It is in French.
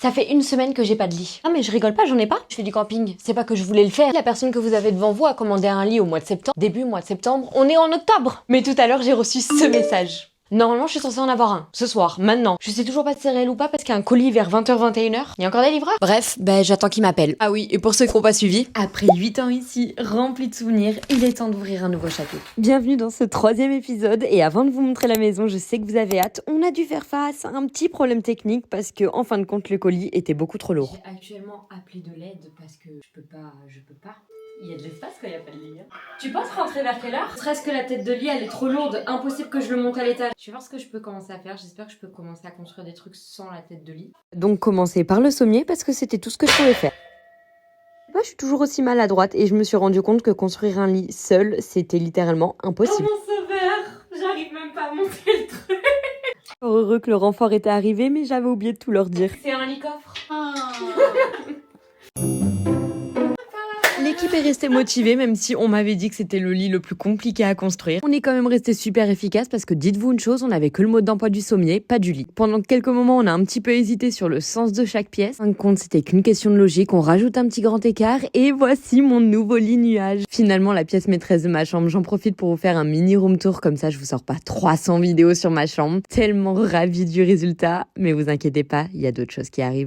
Ça fait une semaine que j'ai pas de lit. Ah mais je rigole pas, j'en ai pas. Je fais du camping. C'est pas que je voulais le faire. La personne que vous avez devant vous a commandé un lit au mois de septembre. Début mois de septembre. On est en octobre. Mais tout à l'heure, j'ai reçu ce message. Normalement, je suis censée en avoir un. Ce soir, maintenant. Je sais toujours pas si c'est réel ou pas parce qu'il y a un colis vers 20h, 21h. Il y a encore des livreurs. Bref, j'attends qu'il m'appelle. Ah oui, et pour ceux qui n'ont pas suivi, après 8 ans ici, rempli de souvenirs, il est temps d'ouvrir un nouveau chapitre. Bienvenue dans ce 3e épisode. Et avant de vous montrer la maison, je sais que vous avez hâte. On a dû faire face à un petit problème technique parce que, en fin de compte, le colis était beaucoup trop lourd. J'ai actuellement appelé de l'aide parce que je peux pas. Il y a de l'espace quand il n'y a pas de lit. Tu penses rentrer vers quelle heure? Serait-ce que la tête de lit elle est trop lourde, impossible que je le monte à l'étage. Je vais voir ce que je peux commencer à faire, j'espère que je peux commencer à construire des trucs sans la tête de lit. Donc commencer par le sommier parce que c'était tout ce que je pouvais faire. Moi je suis toujours aussi maladroite et je me suis rendu compte que construire un lit seul c'était littéralement impossible. Oh mon sauveur, j'arrive même pas à monter le truc. Heureux que le renfort était arrivé mais j'avais oublié de tout leur dire. C'est un lit coffre. L'équipe est restée motivée, même si on m'avait dit que c'était le lit le plus compliqué à construire. On est quand même resté super efficace parce que dites-vous une chose, on avait que le mode d'emploi du sommier, pas du lit. Pendant quelques moments, on a un petit peu hésité sur le sens de chaque pièce. En fin de compte, c'était qu'une question de logique, on rajoute un petit grand écart et voici mon nouveau lit nuage. Finalement, la pièce maîtresse de ma chambre, j'en profite pour vous faire un mini room tour, comme ça je vous sors pas 300 vidéos sur ma chambre. Tellement ravie du résultat, mais vous inquiétez pas, il y a d'autres choses qui arrivent.